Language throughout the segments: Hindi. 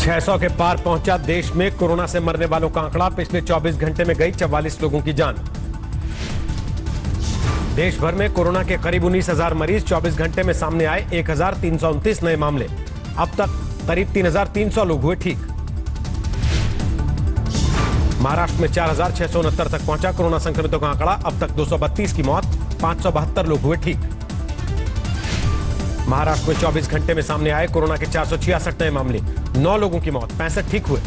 600 के पार पहुंचा देश में कोरोना से मरने वालों का आंकड़ा। पिछले 24 घंटे में गई 44 लोगों की जान। देश भर में कोरोना के करीब 19,000 मरीज। 24 घंटे में सामने आए 1,329 नए मामले। अब तक करीब 3,300 लोग हुए ठीक। महाराष्ट्र में 4,669 तक पहुंचा कोरोना संक्रमितों का आंकड़ा। अब तक 232 की मौत, 572 लोग हुए ठीक। महाराष्ट्र में 24 घंटे में सामने आए कोरोना के 466 नए मामले। 9 लोगों की मौत, 65 ठीक हुए।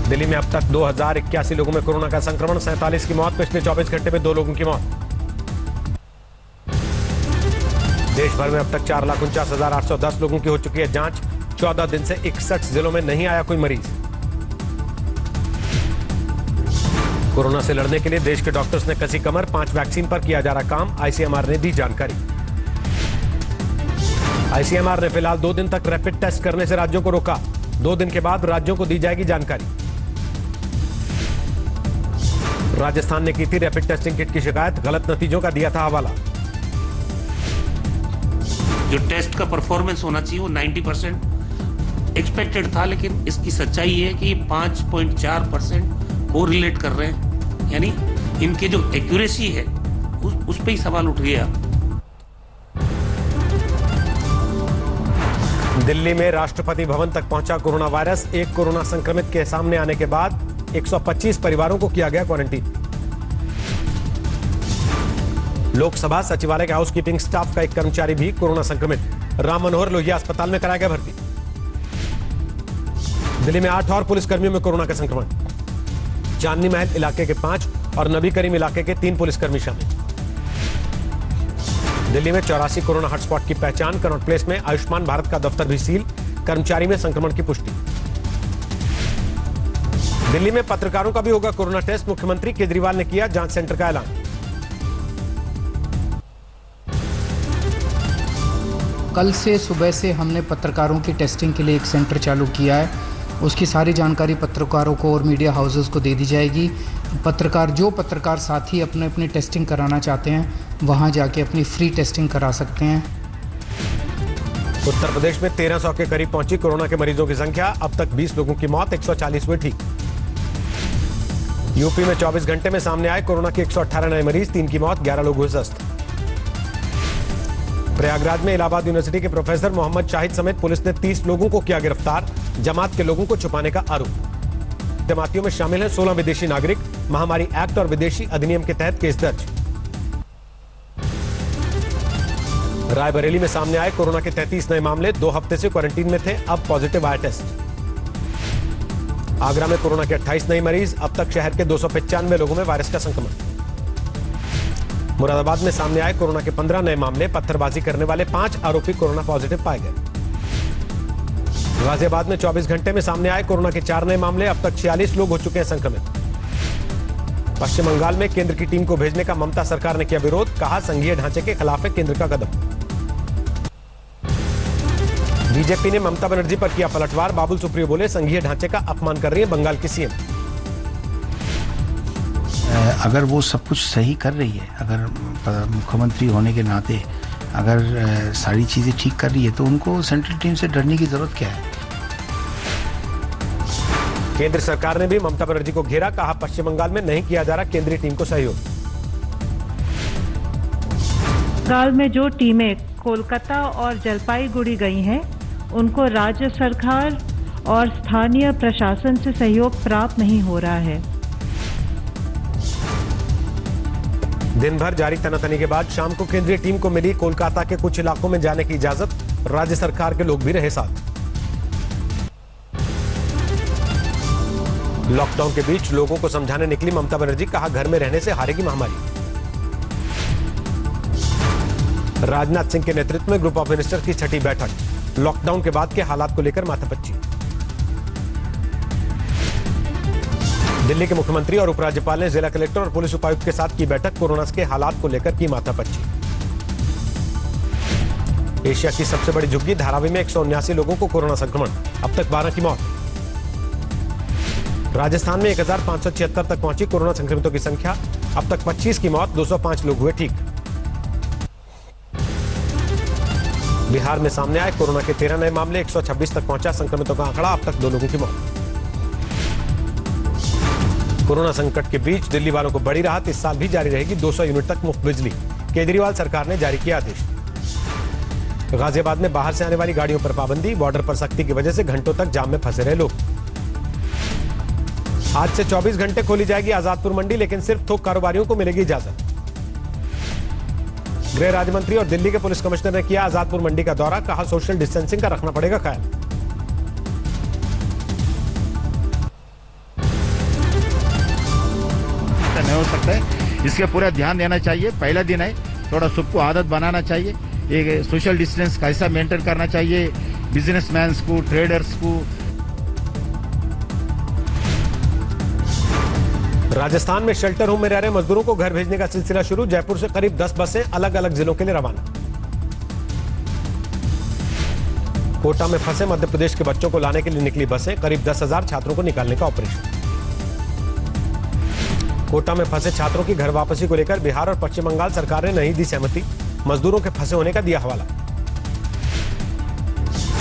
दिल्ली में अब तक 2,081 लोगों में कोरोना का संक्रमण, 47 की मौत। पिछले 24 घंटे में 2 लोगों की मौत। देश भर में अब तक 4,49,810 लोगों की हो चुकी है जांच। 14 दिन से 61 जिलों में नहीं आया कोई मरीज। कोरोना से लड़ने के लिए देश के डॉक्टर्स ने कसी कमर। 5 वैक्सीन पर किया जा रहा काम। आईसीएमआर ने दी जानकारी। आईसीएमआर ने फिलहाल 2 दिन तक रैपिड टेस्ट करने से राज्यों को रोका। 2 दिन के बाद राज्यों को दी जाएगी जानकारी। राजस्थान ने की थी रैपिड टेस्टिंग किट की शिकायत। गलत नतीजों का दिया था हवाला। जो टेस्ट का परफॉर्मेंस होना चाहिए वो 90% एक्सपेक्टेड था, लेकिन इसकी सच्चाई है कि 5.4% कोरिलेट कर रहे हैं, यानी इनके जो एक्यूरेसी है उस पे ही सवाल उठ गया। दिल्ली में राष्ट्रपति भवन तक पहुंचा कोरोना वायरस। एक कोरोना संक्रमित के सामने आने के बाद 125 परिवारों को किया गया क्वारंटीन। लोकसभा सचिवालय के हाउसकीपिंग स्टाफ का एक कर्मचारी भी कोरोना संक्रमित। राम मनोहर लोहिया अस्पताल में कराया गया भर्ती। दिल्ली में 8 और पुलिसकर्मियों में कोरोना का संक्रमण। चांदनी महल इलाके के 5 और नबी करीम इलाके के 3 पुलिसकर्मी शामिल। दिल्ली में 84 कोरोना हॉटस्पॉट की पहचान। कनॉट प्लेस में आयुष्मान भारत का दफ्तर भी सील। कर्मचारी में संक्रमण की पुष्टि। दिल्ली में पत्रकारों का भी होगा कोरोना टेस्ट। मुख्यमंत्री केजरीवाल ने किया जांच सेंटर का ऐलान। कल से सुबह से हमने पत्रकारों की टेस्टिंग के लिए एक सेंटर चालू किया है। उसकी सारी जानकारी पत्रकारों को और मीडिया हाउसेस को दे दी जाएगी। जो पत्रकार साथी अपनी टेस्टिंग कराना चाहते हैं वहां जाके अपनी फ्री टेस्टिंग करा सकते हैं। उत्तर प्रदेश में 1,300 के करीब पहुंची कोरोना के मरीजों की संख्या। अब तक 20 लोगों की मौत, 140 हुए ठीक। यूपी में 24 घंटे में सामने आए कोरोना के 118 नए मरीज। 3 की मौत, 11 लोग हुए स्वस्थ। प्रयागराज में इलाहाबाद यूनिवर्सिटी के प्रोफेसर मोहम्मद शाहिद समेत पुलिस ने 30 लोगों को किया गिरफ्तार। जमात के लोगों को छुपाने का आरोप। जमातियों में शामिल हैं 16 विदेशी नागरिक। महामारी एक्ट और विदेशी अधिनियम के तहत केस दर्ज। रायबरेली में सामने आए कोरोना के 33 नए मामले। 2 हफ्ते से क्वारंटीन में थे, अब पॉजिटिव आया टेस्ट। आगरा में कोरोना के 28 नए मरीज। अब तक शहर के 295 लोगों में वायरस का संक्रमण। मुरादाबाद में सामने आए कोरोना के 15 नए मामले। पत्थरबाजी करने वाले 5 आरोपी कोरोना पॉजिटिव पाए गए। गाजियाबाद में 24 घंटे में सामने आए कोरोना के 4 नए मामले। अब तक 46 लोग हो चुके हैं संक्रमित। पश्चिम बंगाल में केंद्र की टीम को भेजने का ममता सरकार ने किया विरोध। कहा संघीय ढांचे के खिलाफ है केंद्र का कदम। बीजेपी ने ममता बनर्जी पर किया पलटवार। बाबुल सुप्रियो बोले संघीय ढांचे का अपमान कर रही है बंगाल की सीएम। अगर वो सब कुछ सही कर रही है, अगर मुख्यमंत्री होने के नाते अगर सारी चीजें ठीक कर रही है, तो उनको सेंट्रल टीम से डरने की जरूरत क्या है। केंद्र सरकार ने भी ममता बनर्जी को घेरा। कहा पश्चिम बंगाल में नहीं किया जा रहा केंद्रीय टीम को सहयोग। बंगाल में जो टीमें कोलकाता और जलपाईगुड़ी गई हैं, उनको राज्य सरकार और स्थानीय प्रशासन से सहयोग प्राप्त नहीं हो रहा है। दिन भर जारी तनातनी के बाद शाम को केंद्रीय टीम को मिली कोलकाता के कुछ इलाकों में जाने की इजाजत। राज्य सरकार के लोग भी रहे साथ। लॉकडाउन के बीच लोगों को समझाने निकली ममता बनर्जी। कहा घर में रहने से हारेगी महामारी। राजनाथ सिंह के नेतृत्व में ग्रुप ऑफ मिनिस्टर की 6ठी बैठक। लॉकडाउन के बाद के हालात को लेकर माथापच्ची। दिल्ली के मुख्यमंत्री और उपराज्यपाल ने जिला कलेक्टर और पुलिस उपायुक्त के साथ की बैठक। कोरोना के हालात को लेकर की माथापच्ची। एशिया की सबसे बड़ी झुग्गी धारावी में 179 लोगों को कोरोना संक्रमण। अब तक 12 की मौत। राजस्थान में 1,576 तक पहुंची कोरोना संक्रमितों की संख्या। अब तक 25 की मौत, 205 लोग हुए ठीक। बिहार में सामने आए कोरोना के 13 नए मामले, 126 तक पहुंचा संक्रमितों का आंकड़ा, अब तक 2 लोगों की मौत। कोरोना संकट के बीच दिल्ली वालों को बड़ी राहत, इस साल भी जारी रहेगी 200 यूनिट तक मुफ्त बिजली, केजरीवाल सरकार ने जारी किया आदेश। गाजियाबाद में बाहर से आने वाली गाड़ियों पर पाबंदी, बॉर्डर पर सख्ती की वजह से घंटों तक जाम में फंसे रहे लोग। आज से 24 घंटे खोली जाएगी आजादपुर मंडी, लेकिन सिर्फ थोक कारोबारियों को मिलेगी इजाजत। गृह राज्य मंत्री और दिल्ली के पुलिस कमिश्नर ने किया आजादपुर मंडी का दौरा, कहा सोशल डिस्टेंसिंग का रखना पड़ेगा ख्याल। नहीं हो सकता है, इसके पूरा ध्यान देना चाहिए। पहला दिन है, थोड़ा सबको आदत बनाना चाहिए, ये सोशल डिस्टेंस कैसा मेंटेन करना चाहिए, बिजनेसमैन को, ट्रेडर्स को। राजस्थान में शेल्टर होम में रह रहे मजदूरों को घर भेजने का सिलसिला शुरू, जयपुर से करीब 10 बसें अलग अलग जिलों के लिए रवाना। कोटा में फंसे मध्य प्रदेश के बच्चों को लाने के लिए निकली बसें, करीब 10,000 छात्रों को निकालने का ऑपरेशन। कोटा में फंसे छात्रों की घर वापसी को लेकर बिहार और पश्चिम बंगाल सरकार ने नहीं दी सहमति, मजदूरों के फंसे होने का दिया हवाला।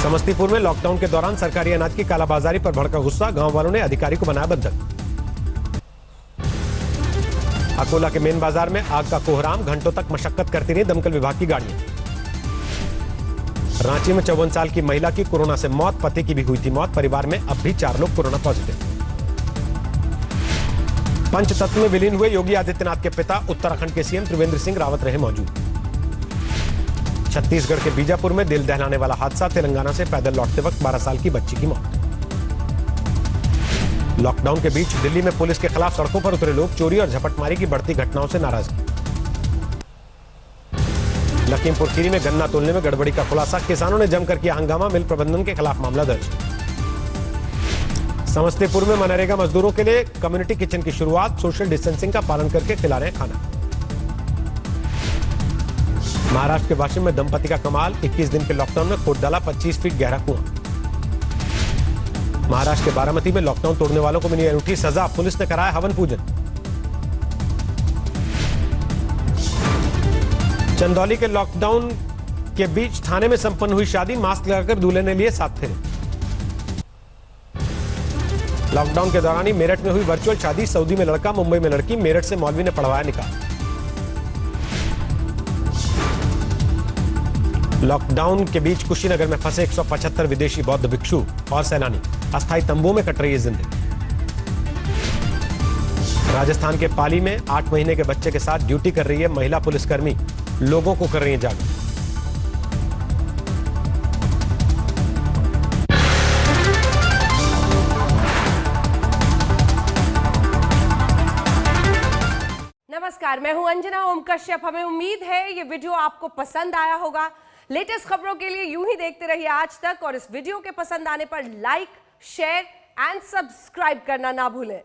समस्तीपुर में लॉकडाउन के दौरान सरकारी अनाज की कालाबाजारी पर भड़का गुस्सा, गांव वालों ने अधिकारी को बनाया बंधक। अकोला के मेन बाजार में आग का कोहराम, घंटों तक मशक्कत करती रही दमकल विभाग की गाड़ियां। रांची में 54 साल की महिला की कोरोना से मौत, पति की भी हुई थी मौत, परिवार में अब भी 4 लोग कोरोना पॉजिटिव। पंचतत्व में विलीन हुए योगी आदित्यनाथ के पिता उत्तराखंड के सीएम त्रिवेंद्र सिंह रावत रहे मौजूद। छत्तीसगढ़ के बीजापुर में दिल दहलाने वाला हादसा, तेलंगाना से पैदल लौटते वक्त 12 साल की बच्ची की मौत। लॉकडाउन के बीच दिल्ली में पुलिस के खिलाफ सड़कों पर उतरे लोग, चोरी और झपटमारी की बढ़ती घटनाओं से नाराजगी। लखीमपुर खीरी में गन्ना तोलने में गड़बड़ी का खुलासा, किसानों ने जमकर किया हंगामा, मिल प्रबंधन के खिलाफ मामला दर्ज। समस्तीपुर में मनरेगा मजदूरों के लिए कम्युनिटी किचन की शुरुआत, सोशल डिस्टेंसिंग का पालन करके खिला रहे खाना। महाराष्ट्र के वाशिम में दंपति का कमाल, 21 दिन के लॉकडाउन में खोद डाला 25 फीट गहरा कुआं। महाराष्ट्र के बारामती में लॉकडाउन तोड़ने वालों को मिली अनूठी सजा, पुलिस ने कराया हवन पूजन। चंदौली के लॉकडाउन के बीच थाने में संपन्न हुई शादी, मास्क लगाकर दूल्हे ने लिए 7 फेरे। लॉकडाउन के दौरान ही मेरठ में हुई वर्चुअल शादी, सऊदी में लड़का, मुंबई में लड़की, मेरठ से मौलवी ने पढ़वाया निकाह। लॉकडाउन के बीच कुशीनगर में फंसे 175 विदेशी बौद्ध भिक्षु और सैलानी, अस्थायी तंबुओं में कट रही है जिंदगी। राजस्थान के पाली में 8 महीने के बच्चे के साथ ड्यूटी कर रही है महिला पुलिसकर्मी, लोगों को कर रही है जागरूक। नमस्कार, मैं हूं अंजना ओम कश्यप। हमें उम्मीद है ये वीडियो आपको पसंद आया होगा। लेटेस्ट खबरों के लिए यूं ही देखते रहिए आज तक, और इस वीडियो के पसंद आने पर लाइक, शेयर एंड सब्सक्राइब करना ना भूलें।